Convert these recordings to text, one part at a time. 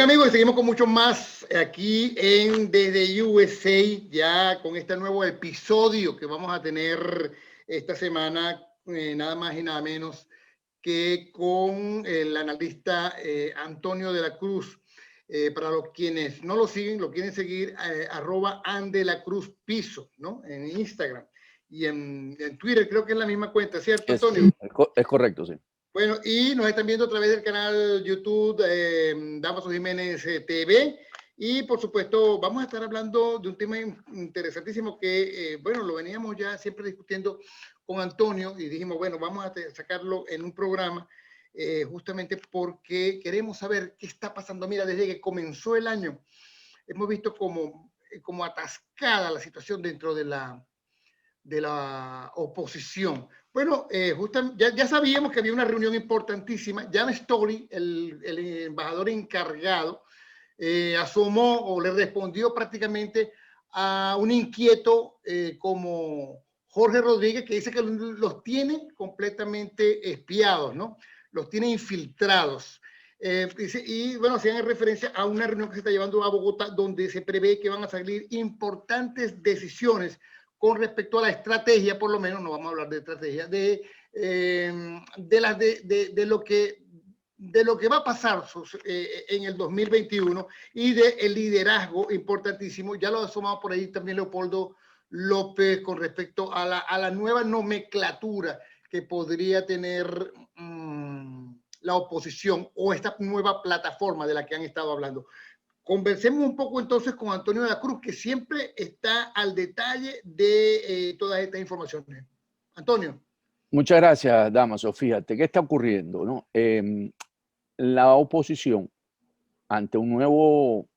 amigos, seguimos con mucho más aquí en Desde USA, ya con este nuevo episodio que vamos a tener esta semana, nada más y nada menos que con el analista Antonio de la Cruz. Para los quienes no lo siguen, lo quieren seguir, @andelacruzpiso, ¿no? En Instagram y en Twitter, creo que es la misma cuenta, ¿cierto, Antonio? Es correcto, sí. Bueno, y nos están viendo a través del canal YouTube Damaso Jiménez TV. Y por supuesto, vamos a estar hablando de un tema interesantísimo que, bueno, lo veníamos ya siempre discutiendo con Antonio y dijimos, bueno, vamos a sacarlo en un programa justamente porque queremos saber qué está pasando. Mira, desde que comenzó el año, hemos visto como atascada la situación dentro de la oposición. Bueno, ya sabíamos que había una reunión importantísima. Jan Story, el embajador encargado, asomó o le respondió prácticamente a un inquieto como Jorge Rodríguez, que dice que los tiene completamente espiados, ¿no? Los tiene infiltrados. Y bueno, hacían referencia a una reunión que se está llevando a Bogotá, donde se prevé que van a salir importantes decisiones con respecto a la estrategia, por lo menos, no vamos a hablar de estrategia, de lo que va a pasar en el 2021 y del liderazgo importantísimo. Ya lo ha asomado por ahí también Leopoldo López con respecto a la nueva nomenclatura que podría tener la oposición o esta nueva plataforma de la que han estado hablando. Conversemos un poco entonces con Antonio de la Cruz, que siempre está al detalle de todas estas informaciones. Antonio. Muchas gracias, Damaso. Fíjate, ¿qué está ocurriendo, no? La oposición, ante un nuevo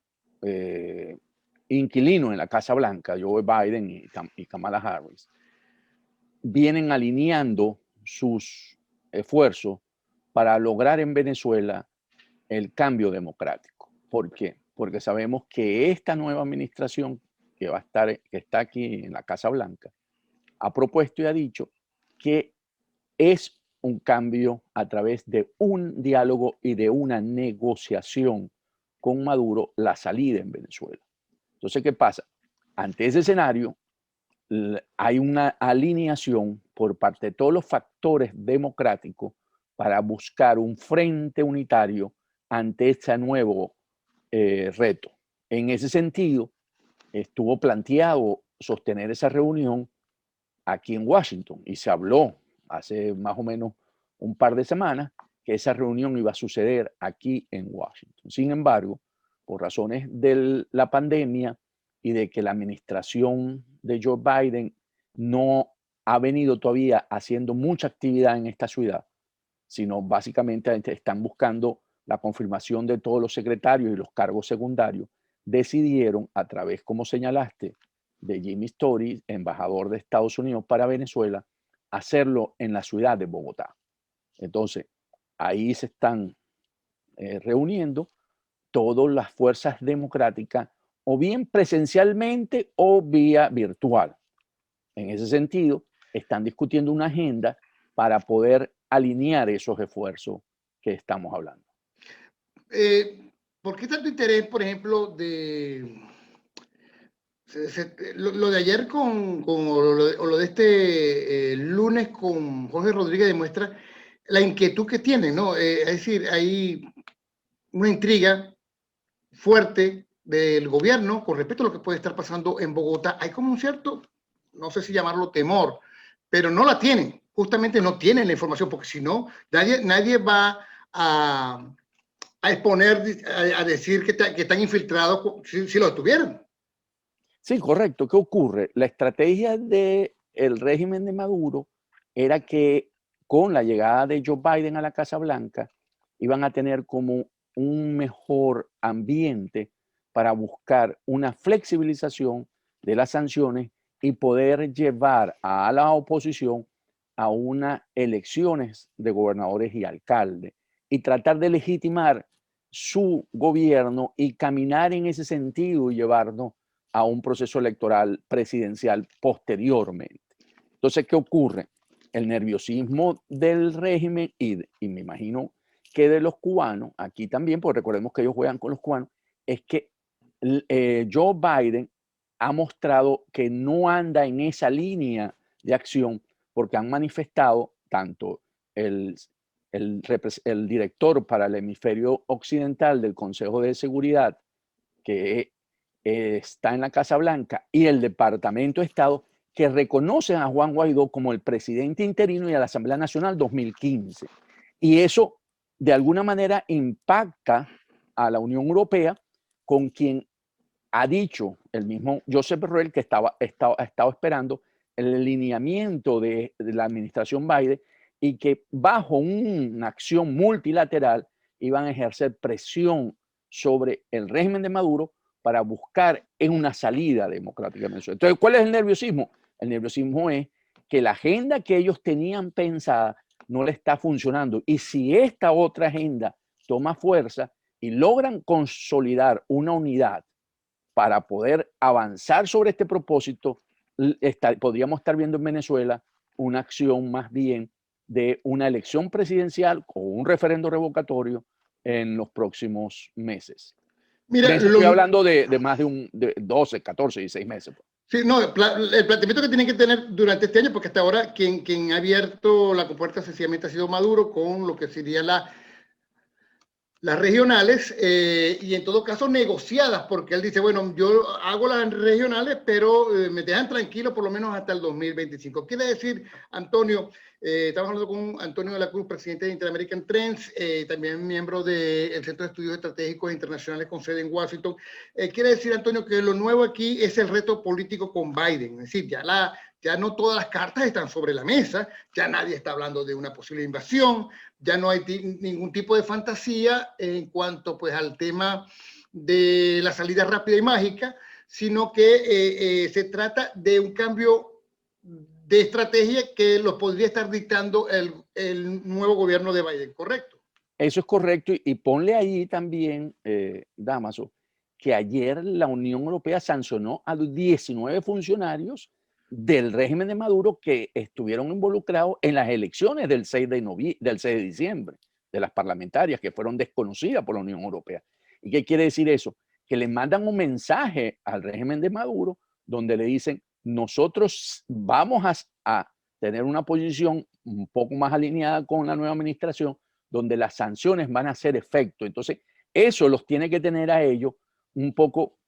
inquilino en la Casa Blanca, Joe Biden y Kamala Harris, vienen alineando sus esfuerzos para lograr en Venezuela el cambio democrático. ¿Por qué? Porque sabemos que esta nueva administración que está aquí en la Casa Blanca ha propuesto y ha dicho que es un cambio a través de un diálogo y de una negociación con Maduro la salida en Venezuela. Entonces, ¿qué pasa? Ante ese escenario, hay una alineación por parte de todos los factores democráticos para buscar un frente unitario ante este nuevo reto. En ese sentido, estuvo planteado sostener esa reunión aquí en Washington y se habló hace más o menos un par de semanas que esa reunión iba a suceder aquí en Washington. Sin embargo, por razones de la pandemia y de que la administración de Joe Biden no ha venido todavía haciendo mucha actividad en esta ciudad, sino básicamente están buscando la confirmación de todos los secretarios y los cargos secundarios, decidieron a través, como señalaste, de Jimmy Story, embajador de Estados Unidos para Venezuela, hacerlo en la ciudad de Bogotá. Entonces, ahí se están reuniendo todas las fuerzas democráticas, o bien presencialmente o vía virtual. En ese sentido, están discutiendo una agenda para poder alinear esos esfuerzos que estamos hablando. ¿Por qué tanto interés, por ejemplo, lo de ayer o lo de este lunes con Jorge Rodríguez demuestra la inquietud que tienen, ¿no? Es decir, hay una intriga fuerte del gobierno con respecto a lo que puede estar pasando en Bogotá. Hay como un cierto, no sé si llamarlo temor, pero no la tienen. Justamente no tienen la información, porque si no, nadie va a exponer, a decir que están infiltrados si lo estuvieran. Sí, correcto. ¿Qué ocurre? La estrategia del régimen de Maduro era que con la llegada de Joe Biden a la Casa Blanca iban a tener como un mejor ambiente para buscar una flexibilización de las sanciones y poder llevar a la oposición a unas elecciones de gobernadores y alcaldes y tratar de legitimar su gobierno y caminar en ese sentido y llevarnos a un proceso electoral presidencial posteriormente. Entonces, ¿qué ocurre? El nerviosismo del régimen y me imagino que de los cubanos, aquí también, porque recordemos que ellos juegan con los cubanos, es que Joe Biden ha mostrado que no anda en esa línea de acción, porque han manifestado tanto el director para el hemisferio occidental del Consejo de Seguridad, que está en la Casa Blanca, y el Departamento de Estado, que reconocen a Juan Guaidó como el presidente interino y a la Asamblea Nacional 2015. Y eso, de alguna manera, impacta a la Unión Europea, con quien ha dicho el mismo Josep Borrell que ha estado esperando el lineamiento de la administración Biden y que bajo una acción multilateral iban a ejercer presión sobre el régimen de Maduro para buscar una salida democrática de Venezuela. Entonces, ¿cuál es el nerviosismo? El nerviosismo es que la agenda que ellos tenían pensada no le está funcionando. Y si esta otra agenda toma fuerza y logran consolidar una unidad para poder avanzar sobre este propósito, podríamos estar viendo en Venezuela una acción más bien de una elección presidencial o un referendo revocatorio en los próximos meses. Mira, estoy hablando de más de 12, 14, 16 meses. Sí, no, el planteamiento que tienen que tener durante este año, porque hasta ahora quien ha abierto la compuerta sencillamente ha sido Maduro con lo que sería las regionales y en todo caso negociadas, porque él dice, bueno, yo hago las regionales, pero me dejan tranquilo por lo menos hasta el 2025. Quiere decir, Antonio, estamos hablando con Antonio de la Cruz, presidente de Interamerican Trends, también miembro del Centro de Estudios Estratégicos Internacionales con sede en Washington. Quiere decir, Antonio, que lo nuevo aquí es el reto político con Biden, es decir, ya no todas las cartas están sobre la mesa, ya nadie está hablando de una posible invasión, ya no hay ningún tipo de fantasía en cuanto pues al tema de la salida rápida y mágica, sino que se trata de un cambio de estrategia que lo podría estar dictando el nuevo gobierno de Biden, ¿correcto? Eso es correcto, y ponle ahí también, Damaso, que ayer la Unión Europea sancionó a los 19 funcionarios del régimen de Maduro que estuvieron involucrados en las elecciones del 6 de diciembre, de las parlamentarias que fueron desconocidas por la Unión Europea. ¿Y qué quiere decir eso? Que le mandan un mensaje al régimen de Maduro donde le dicen, nosotros vamos a tener una posición un poco más alineada con la nueva administración, donde las sanciones van a hacer efecto. Entonces, eso los tiene que tener a ellos un poco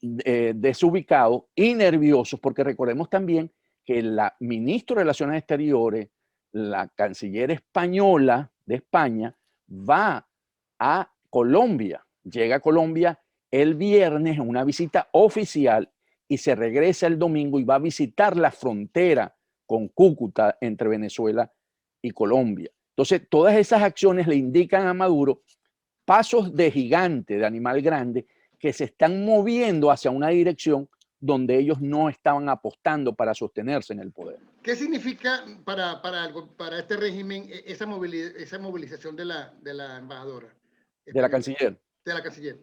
desubicados y nerviosos, porque recordemos también que la ministra de Relaciones Exteriores, la canciller española de España, va a Colombia, llega a Colombia el viernes en una visita oficial y se regresa el domingo y va a visitar la frontera con Cúcuta entre Venezuela y Colombia. Entonces, todas esas acciones le indican a Maduro pasos de gigante, de animal grande, que se están moviendo hacia una dirección donde ellos no estaban apostando para sostenerse en el poder. ¿Qué significa para este régimen esa movilización de la embajadora? De la canciller. De la canciller.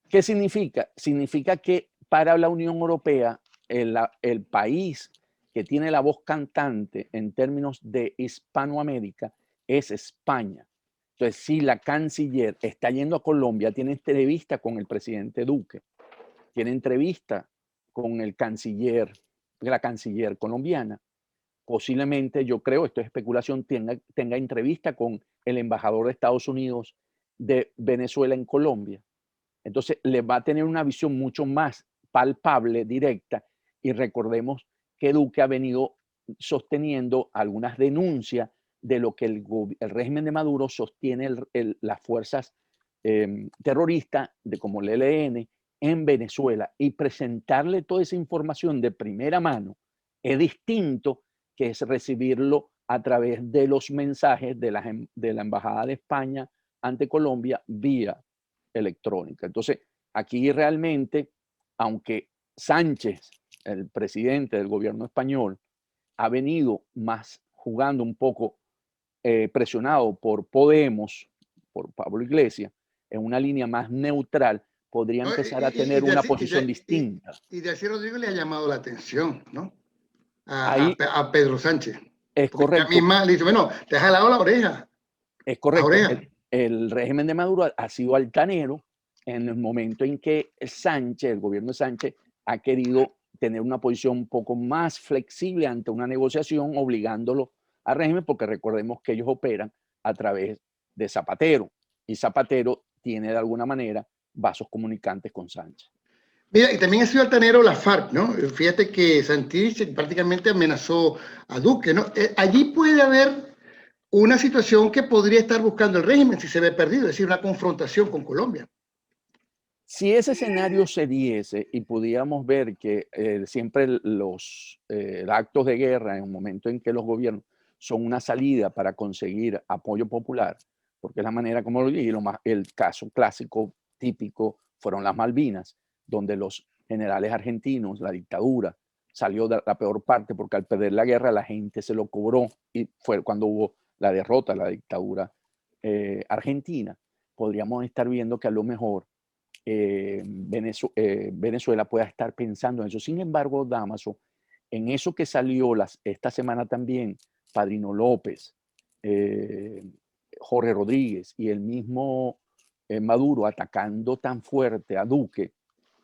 ¿Qué significa? Significa que para la Unión Europea, el país que tiene la voz cantante en términos de Hispanoamérica es España. Entonces, si la canciller está yendo a Colombia, tiene entrevista con el presidente Duque, tiene entrevista con la canciller colombiana, posiblemente, yo creo, esto es especulación, tenga entrevista con el embajador de Estados Unidos de Venezuela en Colombia. Entonces, le va a tener una visión mucho más palpable, directa, y recordemos que Duque ha venido sosteniendo algunas denuncias de lo que el régimen de Maduro sostiene las fuerzas terroristas como el ELN en Venezuela, y presentarle toda esa información de primera mano es distinto que es recibirlo a través de los mensajes de la Embajada de España ante Colombia vía electrónica. Entonces, aquí realmente, aunque Sánchez, el presidente del gobierno español, ha venido más jugando un poco presionado por Podemos, por Pablo Iglesias, en una línea más neutral, podría empezar a tener una posición distinta. Y de así Rodrigo le ha llamado la atención, ¿no? A Pedro Sánchez. Es correcto. A mí más le dice, bueno, te has jalado la oreja. Es correcto. el régimen de Maduro ha sido altanero en el momento en que Sánchez, el gobierno de Sánchez, ha querido tener una posición un poco más flexible ante una negociación, obligándolo al régimen, porque recordemos que ellos operan a través de Zapatero, y Zapatero tiene de alguna manera vasos comunicantes con Sánchez. Mira, y también ha sido altanero la FARC, ¿no? Fíjate que Santrich prácticamente amenazó a Duque, ¿no? Allí puede haber una situación que podría estar buscando el régimen si se ve perdido, es decir, una confrontación con Colombia. Si ese escenario se diese y pudiéramos ver que siempre los actos de guerra en un momento en que los gobiernos son una salida para conseguir apoyo popular, porque es la manera como lo dije, el caso clásico típico fueron las Malvinas, donde los generales argentinos, la dictadura, salió de la peor parte porque al perder la guerra la gente se lo cobró y fue cuando hubo la derrota de la dictadura argentina. Podríamos estar viendo que a lo mejor Venezuela pueda estar pensando en eso. Sin embargo, Damaso, en eso que salió esta semana también, Padrino López, Jorge Rodríguez y el mismo Maduro atacando tan fuerte a Duque,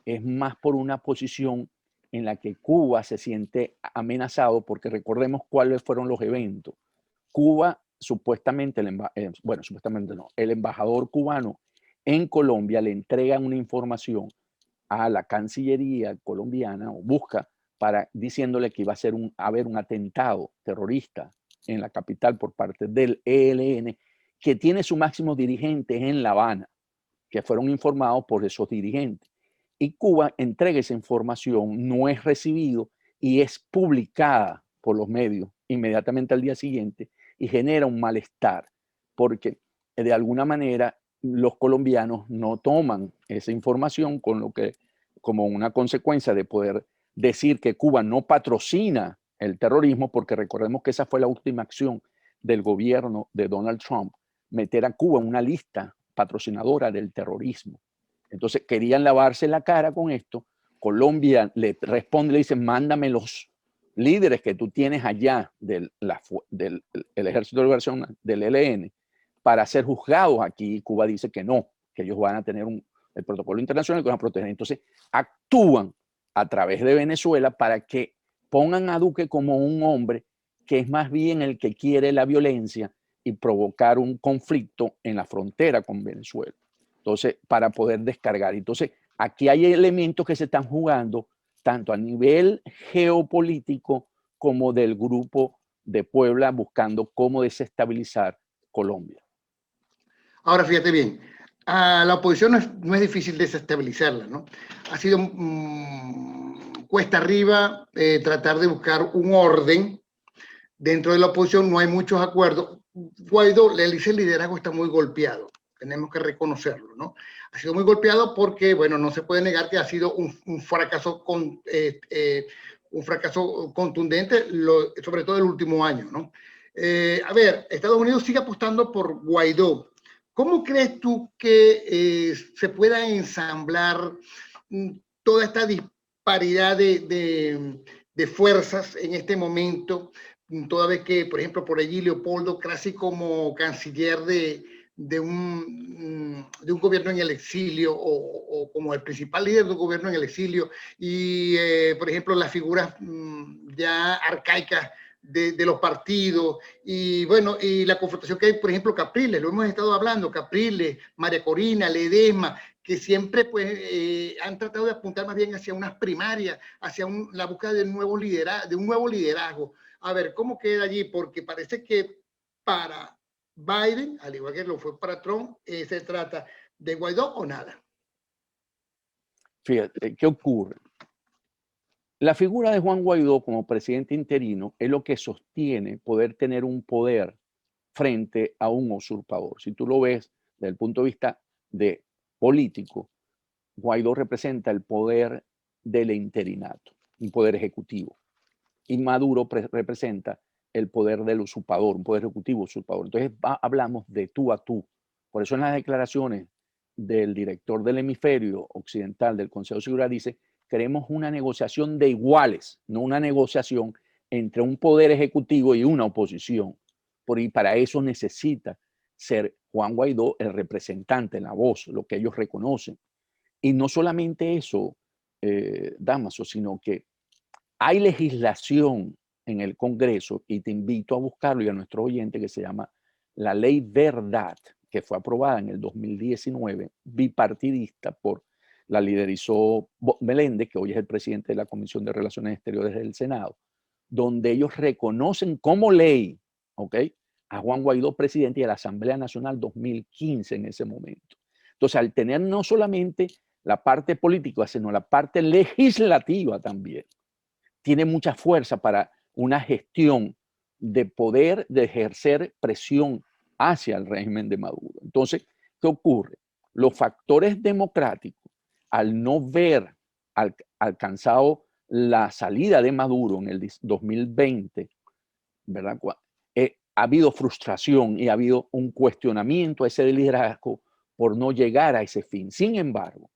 es más por una posición en la que Cuba se siente amenazado, porque recordemos cuáles fueron los eventos. Cuba, supuestamente, bueno, supuestamente no, el embajador cubano en Colombia le entregan una información a la Cancillería colombiana o busca diciéndole que iba a haber un atentado terrorista en la capital por parte del ELN, que tiene su máximo dirigente en La Habana, que fueron informados por esos dirigentes. Y Cuba entrega esa información, no es recibido y es publicada por los medios inmediatamente al día siguiente y genera un malestar, porque de alguna manera los colombianos no toman esa información como una consecuencia de poder decir que Cuba no patrocina el terrorismo, porque recordemos que esa fue la última acción del gobierno de Donald Trump, meter a Cuba en una lista patrocinadora del terrorismo. Entonces querían lavarse la cara con esto. Colombia le responde, le dice, mándame los líderes que tú tienes allá del Ejército de Liberación del ELN para ser juzgados aquí. Cuba dice que no, que ellos van a tener el protocolo internacional que van a proteger. Entonces actúan a través de Venezuela para que pongan a Duque como un hombre que es más bien el que quiere la violencia y provocar un conflicto en la frontera con Venezuela. Entonces, para poder descargar. Entonces, aquí hay elementos que se están jugando tanto a nivel geopolítico como del grupo de Puebla buscando cómo desestabilizar Colombia. Ahora, fíjate bien, a la oposición no es difícil desestabilizarla, ¿no? Ha sido cuesta arriba tratar de buscar un orden. Dentro de la oposición no hay muchos acuerdos. Guaidó, le dice el liderazgo está muy golpeado, tenemos que reconocerlo, ¿no? Ha sido muy golpeado porque, bueno, no se puede negar que ha sido un fracaso contundente, sobre todo el último año, ¿no? A ver, Estados Unidos sigue apostando por Guaidó. ¿Cómo crees tú que se pueda ensamblar toda esta disparidad de fuerzas en este momento, toda vez que, por ejemplo, por allí Leopoldo, casi como canciller de un gobierno en el exilio o como el principal líder de un gobierno en el exilio y, por ejemplo, las figuras ya arcaicas de los partidos y bueno, y la confrontación que hay, por ejemplo, Capriles, lo hemos estado hablando, Capriles, María Corina, Ledesma, que siempre pues han tratado de apuntar más bien hacia unas primarias, hacia la búsqueda de un nuevo liderazgo. A ver, ¿cómo queda allí? Porque parece que para Biden, al igual que lo fue para Trump, se trata de Guaidó o nada. Fíjate, ¿qué ocurre? La figura de Juan Guaidó como presidente interino es lo que sostiene poder tener un poder frente a un usurpador. Si tú lo ves desde el punto de vista de político, Guaidó representa el poder del interinato, un poder ejecutivo. Y Maduro representa el poder del usurpador, un poder ejecutivo usurpador. Entonces hablamos de tú a tú. Por eso en las declaraciones del director del hemisferio occidental del Consejo de Seguridad dice, queremos una negociación de iguales, no una negociación entre un poder ejecutivo y una oposición. Y para eso necesita ser Juan Guaidó el representante, la voz, lo que ellos reconocen. Y no solamente eso, Damaso, sino que hay legislación en el Congreso, y te invito a buscarlo y a nuestro oyente, que se llama la Ley Verdad, que fue aprobada en el 2019, bipartidista, la liderizó Meléndez, que hoy es el presidente de la Comisión de Relaciones Exteriores del Senado, donde ellos reconocen como ley, ¿ok?, a Juan Guaidó presidente y a la Asamblea Nacional 2015 en ese momento. Entonces, al tener no solamente la parte política, sino la parte legislativa también, tiene mucha fuerza para una gestión de poder, de ejercer presión hacia el régimen de Maduro. Entonces, ¿qué ocurre? Los factores democráticos, al no ver alcanzado la salida de Maduro en el 2020, ¿verdad? Ha habido frustración y ha habido un cuestionamiento a ese liderazgo por no llegar a ese fin. Sin embargo,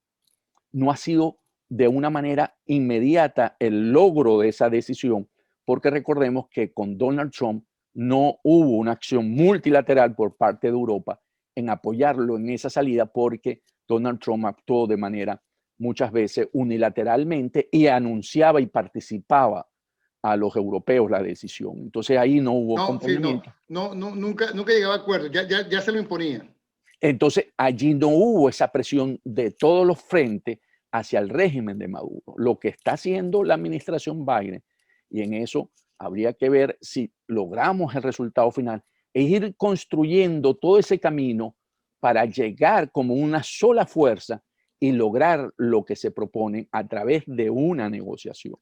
no ha sido de una manera inmediata el logro de esa decisión, porque recordemos que con Donald Trump no hubo una acción multilateral por parte de Europa en apoyarlo en esa salida, porque Donald Trump actuó de manera muchas veces unilateralmente y anunciaba y participaba a los europeos la decisión. Entonces ahí no hubo acompañamiento. Nunca llegaba a acuerdo, ya se lo imponía. Entonces allí no hubo esa presión de todos los frentes hacia el régimen de Maduro. Lo que está haciendo la administración Biden, y en eso habría que ver si logramos el resultado final, es ir construyendo todo ese camino para llegar como una sola fuerza y lograr lo que se propone a través de una negociación.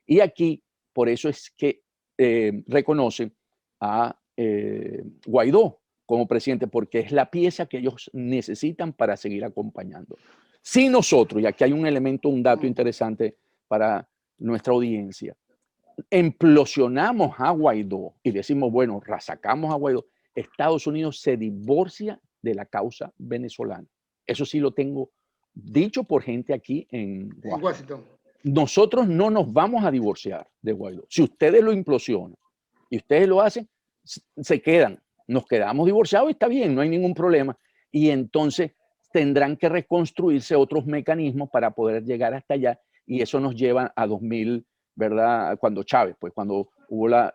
Y aquí, por eso es que reconocen a Guaidó como presidente, porque es la pieza que ellos necesitan para seguir acompañando. Si nosotros, y aquí hay un elemento, un dato interesante para nuestra audiencia, implosionamos a Guaidó y decimos, bueno, sacamos a Guaidó, Estados Unidos se divorcia de la causa venezolana. Eso sí lo tengo dicho por gente aquí en Washington. Nosotros no nos vamos a divorciar de Guaidó. Si ustedes lo implosionan y ustedes lo hacen, se quedan. Nos quedamos divorciados y está bien, no hay ningún problema. Y entonces tendrán que reconstruirse otros mecanismos para poder llegar hasta allá. Y eso nos lleva a 2000, ¿verdad? Cuando Chávez, pues cuando hubo la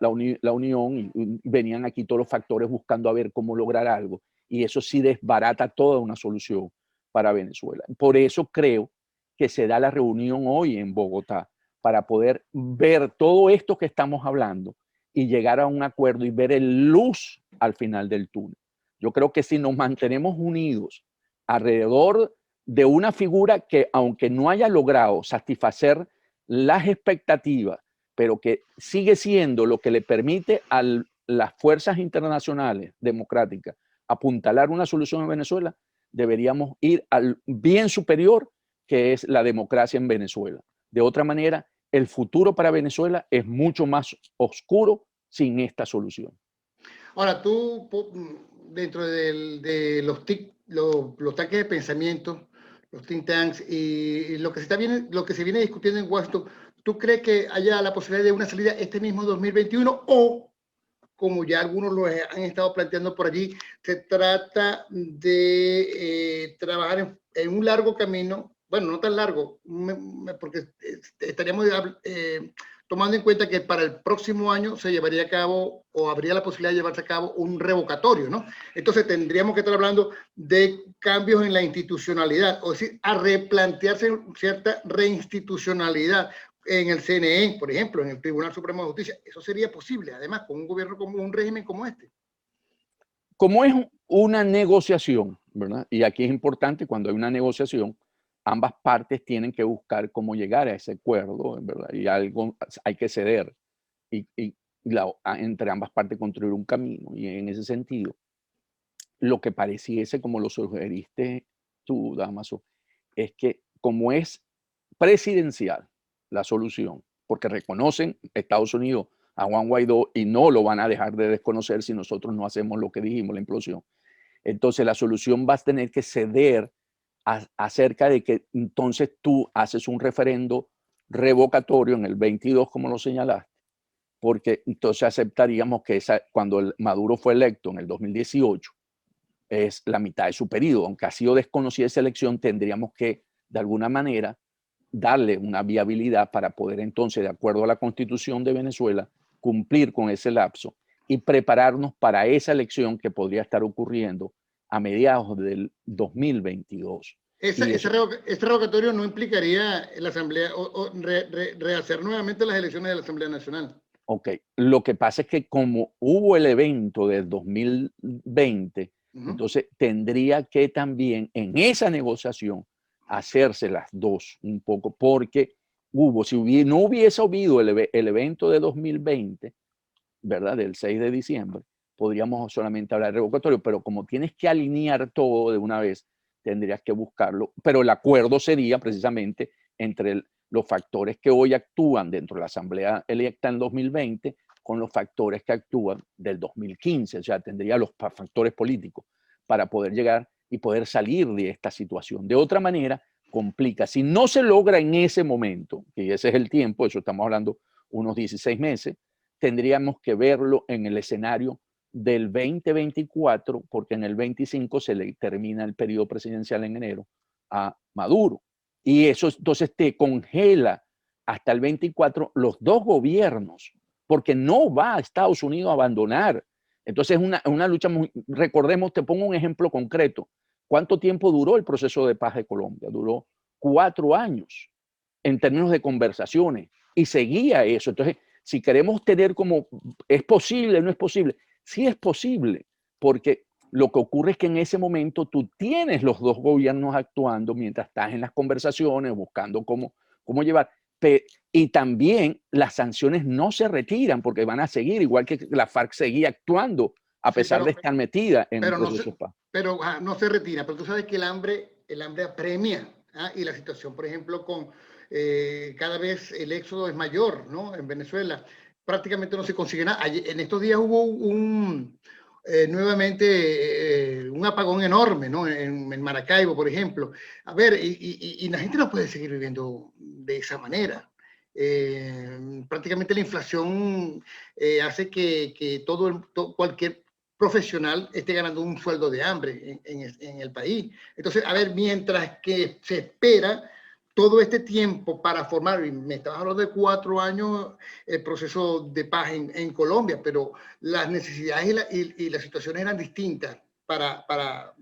unión y venían aquí todos los factores buscando a ver cómo lograr algo. Y eso sí desbarata toda una solución para Venezuela. Por eso creo que se da la reunión hoy en Bogotá, para poder ver todo esto que estamos hablando y llegar a un acuerdo y ver el luz al final del túnel. Yo creo que si nos mantenemos unidos alrededor de una figura que, aunque no haya logrado satisfacer las expectativas, pero que sigue siendo lo que le permite a las fuerzas internacionales democráticas apuntalar una solución en Venezuela, deberíamos ir al bien superior, que es la democracia en Venezuela. De otra manera, el futuro para Venezuela es mucho más oscuro sin esta solución. Ahora, tú, dentro de los tanques de pensamiento, los think tanks y lo que se viene discutiendo en Washington, ¿tú crees que haya la posibilidad de una salida este mismo 2021 o, como ya algunos lo han estado planteando por allí, se trata de trabajar en un largo camino? Bueno, no tan largo, porque estaríamos tomando en cuenta que para el próximo año se llevaría a cabo o habría la posibilidad de llevarse a cabo un revocatorio, ¿no? Entonces tendríamos que estar hablando de cambios en la institucionalidad, o decir, a replantearse cierta reinstitucionalidad en el CNE, por ejemplo, en el Tribunal Supremo de Justicia. Eso sería posible, además, con un gobierno como un régimen como este. Como es una negociación, ¿verdad? Y aquí es importante, cuando hay una negociación, ambas partes tienen que buscar cómo llegar a ese acuerdo, ¿verdad? Y algo hay que ceder y entre ambas partes construir un camino. Y en ese sentido, lo que pareciese, como lo sugeriste tú, Damaso, es que como es presidencial la solución, porque reconocen Estados Unidos a Juan Guaidó y no lo van a dejar de desconocer si nosotros no hacemos lo que dijimos, la implosión. Entonces la solución va a tener que ceder acerca de que entonces tú haces un referendo revocatorio en el 22, como lo señalaste, porque entonces aceptaríamos que cuando Maduro fue electo en el 2018, es la mitad de su periodo. Aunque ha sido desconocida esa elección, tendríamos que, de alguna manera, darle una viabilidad para poder entonces, de acuerdo a la Constitución de Venezuela, cumplir con ese lapso y prepararnos para esa elección que podría estar ocurriendo a mediados del 2022. Ese revocatorio no implicaría la Asamblea o rehacer nuevamente las elecciones de la Asamblea Nacional. Ok, lo que pasa es que como hubo el evento del 2020, entonces tendría que también en esa negociación hacerse las dos un poco, porque si no hubiese habido el evento de 2020, ¿verdad? Del 6 de diciembre, podríamos solamente hablar de revocatorio, pero como tienes que alinear todo de una vez, tendrías que buscarlo, pero el acuerdo sería precisamente entre los factores que hoy actúan dentro de la Asamblea electa en 2020 con los factores que actúan del 2015, o sea, tendría los factores políticos para poder llegar y poder salir de esta situación. De otra manera, complica. Si no se logra en ese momento, que ese es el tiempo, eso estamos hablando unos 16 meses, tendríamos que verlo en el escenario del 2024, porque en el 25 se le termina el periodo presidencial en enero a Maduro. Y eso entonces te congela hasta el 24 los dos gobiernos, porque no va a Estados Unidos a abandonar. Entonces es una lucha muy, recordemos, te pongo un ejemplo concreto. ¿Cuánto tiempo duró el proceso de paz de Colombia? Duró 4 años en términos de conversaciones y seguía eso. Entonces, si queremos tener como, ¿es posible? ¿No es posible? Sí es posible, porque lo que ocurre es que en ese momento tú tienes los dos gobiernos actuando mientras estás en las conversaciones, buscando cómo llevar. Y también las sanciones no se retiran porque van a seguir, igual que la FARC seguía actuando a pesar de estar metida en el proceso de paz. Pero no se retira, pero tú sabes que el hambre apremia, y la situación, por ejemplo, con cada vez el éxodo es mayor, ¿no? En Venezuela prácticamente no se consigue nada. En estos días hubo nuevamente un apagón enorme, ¿no? En Maracaibo, por ejemplo. A ver, y la gente no puede seguir viviendo de esa manera. Prácticamente la inflación hace que cualquier profesional esté ganando un sueldo de hambre en el país. Entonces, a ver, mientras que se espera todo este tiempo para formar, y me estabas hablando de 4 años, el proceso de paz en Colombia, pero las necesidades y las situaciones eran distintas para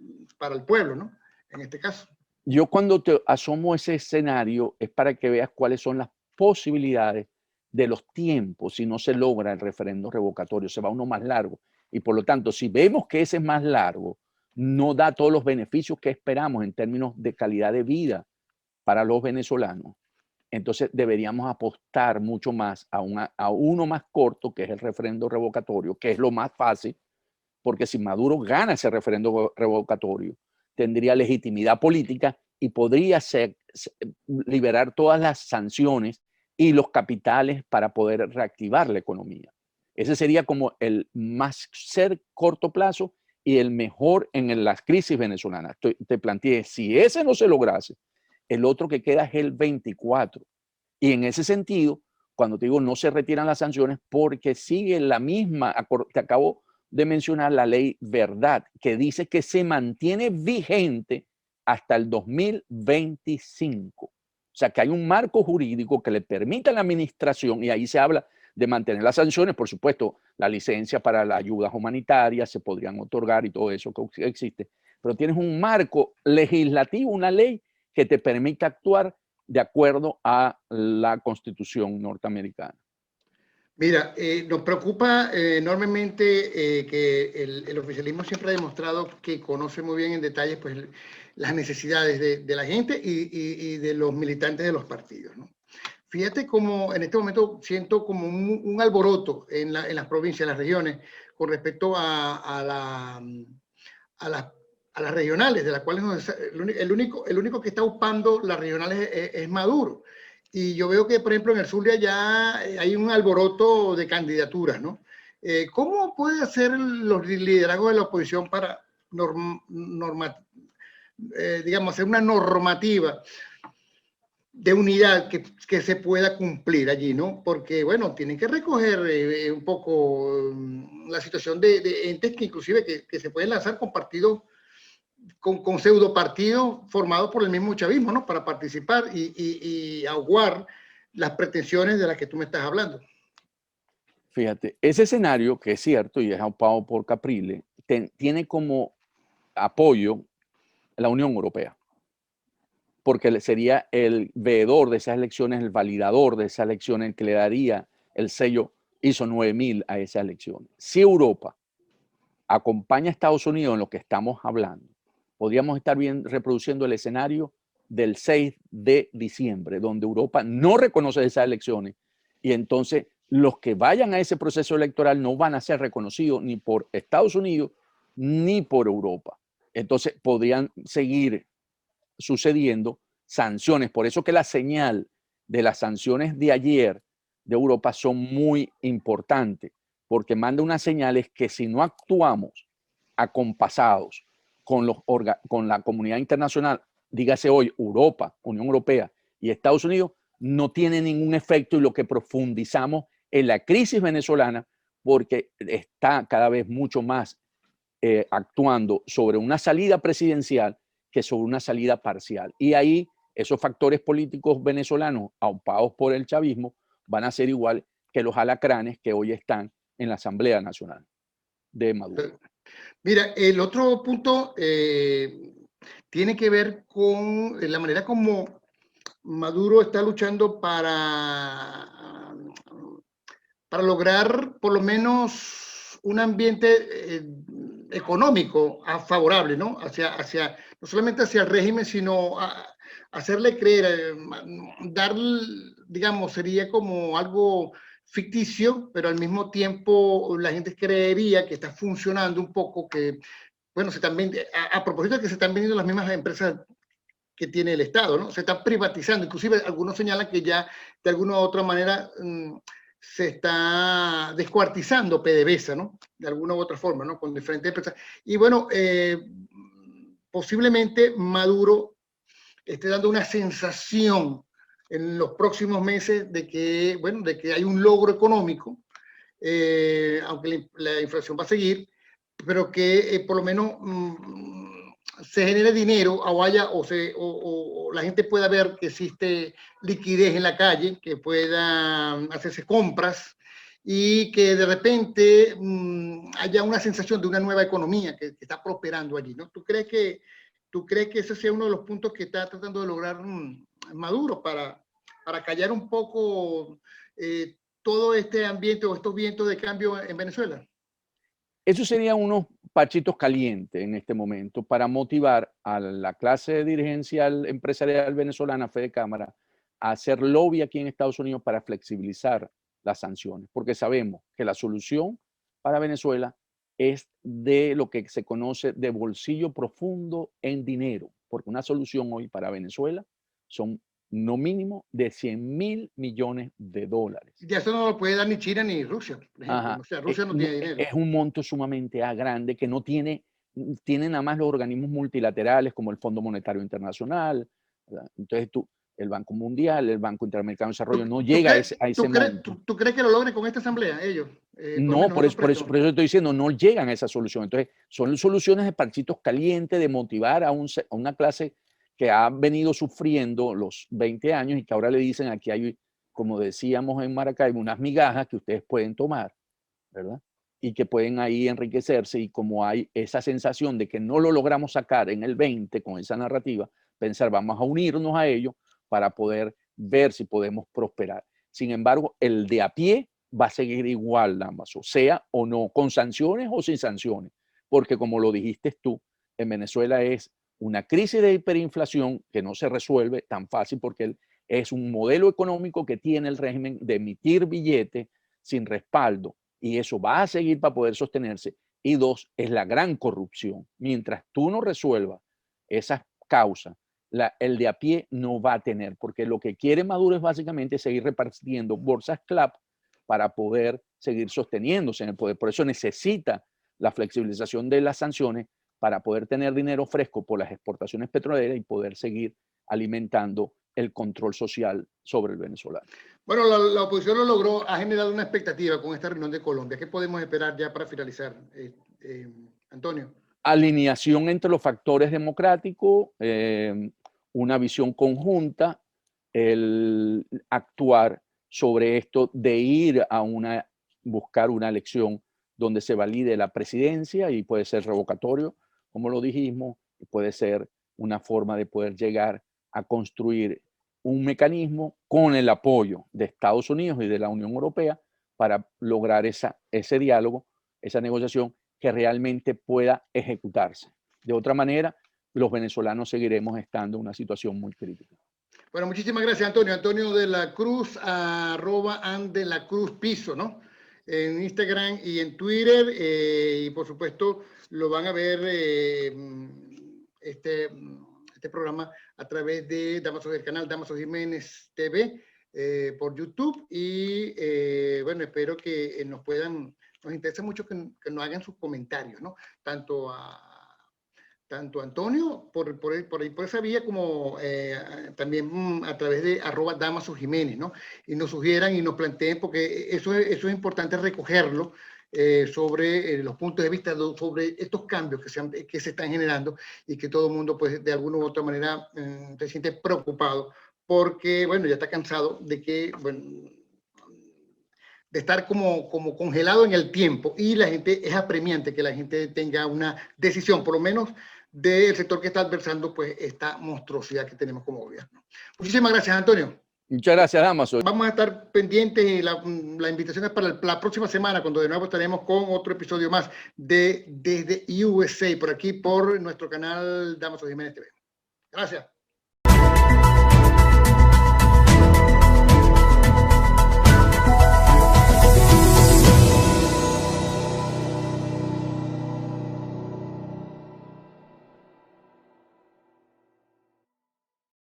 el pueblo, ¿no? En este caso. Yo cuando te asomo ese escenario es para que veas cuáles son las posibilidades de los tiempos si no se logra el referendo revocatorio, se va uno más largo. Y por lo tanto, si vemos que ese es más largo, no da todos los beneficios que esperamos en términos de calidad de vida para los venezolanos, entonces deberíamos apostar mucho más a uno más corto, que es el referendo revocatorio, que es lo más fácil, porque si Maduro gana ese referendo revocatorio, tendría legitimidad política y podría liberar todas las sanciones y los capitales para poder reactivar la economía. Ese sería como el más corto plazo y el mejor en las crisis venezolanas. Te planteé, si ese no se lograse, el otro que queda es el 24. Y en ese sentido, cuando te digo no se retiran las sanciones, porque sigue la misma, te acabo de mencionar la ley Verdad, que dice que se mantiene vigente hasta el 2025. O sea, que hay un marco jurídico que le permite a la administración, y ahí se habla de mantener las sanciones, por supuesto, la licencia para las ayudas humanitarias se podrían otorgar y todo eso que existe, pero tienes un marco legislativo, una ley que te permite actuar de acuerdo a la Constitución norteamericana. Mira, nos preocupa enormemente que el oficialismo siempre ha demostrado que conoce muy bien en detalle pues, las necesidades de la gente y de los militantes de los partidos, ¿no? Fíjate cómo en este momento siento como un alboroto en las provincias, en las regiones, con respecto a las regionales, de las cuales el único que está ocupando las regionales es Maduro. Y yo veo que, por ejemplo, en el Zulia ya hay un alboroto de candidaturas, ¿no? ¿Cómo puede hacer los liderazgos de la oposición para digamos, hacer una normativa de unidad que se pueda cumplir allí, ¿no? Porque, bueno, tienen que recoger un poco la situación de entes que inclusive que se pueden lanzar con partidos con pseudo partidos formados por el mismo chavismo, ¿no? Para participar y aguar las pretensiones de las que tú me estás hablando. Fíjate, ese escenario, que es cierto y es aupado por Capriles, tiene como apoyo la Unión Europea, porque sería el veedor de esas elecciones, el validador de esas elecciones, el que le daría el sello ISO 9000 a esas elecciones. Si Europa acompaña a Estados Unidos en lo que estamos hablando, podríamos estar bien reproduciendo el escenario del 6 de diciembre, donde Europa no reconoce esas elecciones y entonces los que vayan a ese proceso electoral no van a ser reconocidos ni por Estados Unidos ni por Europa. Entonces podrían seguir sucediendo sanciones. Por eso que la señal de las sanciones de ayer de Europa son muy importantes, porque manda unas señales que si no actuamos acompasados con la comunidad internacional, dígase hoy Europa, Unión Europea y Estados Unidos, no tiene ningún efecto y lo que profundizamos en la crisis venezolana, porque está cada vez mucho más actuando sobre una salida presidencial que sobre una salida parcial. Y ahí esos factores políticos venezolanos, aupados por el chavismo, van a ser igual que los alacranes que hoy están en la Asamblea Nacional de Maduro. Mira, el otro punto tiene que ver con la manera como Maduro está luchando para lograr por lo menos un ambiente económico favorable, ¿no? No solamente hacia el régimen, sino hacerle creer, dar, digamos, sería como algo ficticio, pero al mismo tiempo la gente creería que está funcionando un poco, que, bueno, a propósito de que se están vendiendo las mismas empresas que tiene el Estado, ¿no? Se está privatizando, inclusive algunos señalan que ya de alguna u otra manera se está descuartizando PDVSA, ¿no? De alguna u otra forma, ¿no? Con diferentes empresas. Y bueno, posiblemente Maduro esté dando una sensación en los próximos meses de que, bueno, de que hay un logro económico, aunque la inflación va a seguir, pero que por lo menos se genere dinero o la gente pueda ver que existe liquidez en la calle, que pueda hacerse compras y que de repente haya una sensación de una nueva economía que está prosperando allí, ¿no? ¿Tú crees que ese sea uno de los puntos que está tratando de lograr Maduro para callar un poco todo este ambiente o estos vientos de cambio en Venezuela? Eso serían unos pachitos calientes en este momento para motivar a la clase dirigencial empresarial venezolana, Fede Cámara, a hacer lobby aquí en Estados Unidos para flexibilizar las sanciones, porque sabemos que la solución para Venezuela es de lo que se conoce de bolsillo profundo en dinero, porque una solución hoy para Venezuela son no mínimo de 100.000 millones de dólares. Y eso no lo puede dar ni China ni Rusia, por ejemplo. Ajá. O sea, Rusia no tiene dinero. Es un monto sumamente grande que no tiene, tienen nada más los organismos multilaterales como el Fondo Monetario Internacional, ¿verdad? Entonces el Banco Mundial, el Banco Interamericano de Desarrollo no llega a ese monto. ¿Tú crees que lo logren con esta asamblea, ellos? Por lo No, menos esos por eso préstamos. estoy diciendo, no llegan a esa solución. Entonces, son soluciones de parchitos calientes, de motivar a una clase que ha venido sufriendo los 20 años y que ahora le dicen aquí hay, como decíamos en Maracaibo, unas migajas que ustedes pueden tomar, ¿verdad? Y que pueden ahí enriquecerse y como hay esa sensación de que no lo logramos sacar en el 20 con esa narrativa, pensar vamos a unirnos a ellos para poder ver si podemos prosperar. Sin embargo, el de a pie va a seguir igual, Damaso, sea o no, con sanciones o sin sanciones, porque como lo dijiste tú, en Venezuela es una crisis de hiperinflación que no se resuelve tan fácil porque es un modelo económico que tiene el régimen de emitir billetes sin respaldo y eso va a seguir para poder sostenerse. Y dos, es la gran corrupción. Mientras tú no resuelvas esas causas, el de a pie no va a tener, porque lo que quiere Maduro es básicamente seguir repartiendo bolsas CLAP para poder seguir sosteniéndose en el poder. Por eso necesita la flexibilización de las sanciones para poder tener dinero fresco por las exportaciones petroleras y poder seguir alimentando el control social sobre el venezolano. Bueno, la oposición lo logró, ha generado una expectativa con esta reunión de Colombia. ¿Qué podemos esperar ya para finalizar, Antonio? alineación entre los factores democráticos, una visión conjunta, el actuar sobre esto de ir a buscar una elección donde se valide la presidencia y puede ser revocatorio, como lo dijimos, y puede ser una forma de poder llegar a construir un mecanismo con el apoyo de Estados Unidos y de la Unión Europea para lograr ese diálogo, esa negociación que realmente pueda ejecutarse. De otra manera, los venezolanos seguiremos estando en una situación muy crítica. Bueno, muchísimas gracias, Antonio. Antonio de la Cruz, @andelacruzpiso, ¿no? En Instagram y en Twitter. Y por supuesto, lo van a ver este programa a través de del canal Damaso Jiménez TV por YouTube. Y bueno, espero que nos interesa mucho que nos hagan sus comentarios, ¿no? Tanto Antonio por esa vía como también a través de @Damaso Jiménez, ¿no? Y nos sugieran y nos planteen, porque eso es importante recogerlo sobre los puntos de vista sobre estos cambios que se están generando y que todo el mundo, pues, de alguna u otra manera se siente preocupado porque, bueno, ya está cansado de que, bueno, de estar como congelado en el tiempo, y la gente es apremiante que la gente tenga una decisión, por lo menos del sector que está adversando, pues, esta monstruosidad que tenemos como gobierno. Muchísimas gracias, Antonio. Muchas gracias, Damaso. Vamos a estar pendientes y la invitación es para la próxima semana, cuando de nuevo estaremos con otro episodio más desde USA, por aquí, por nuestro canal Damaso Jiménez TV. Gracias.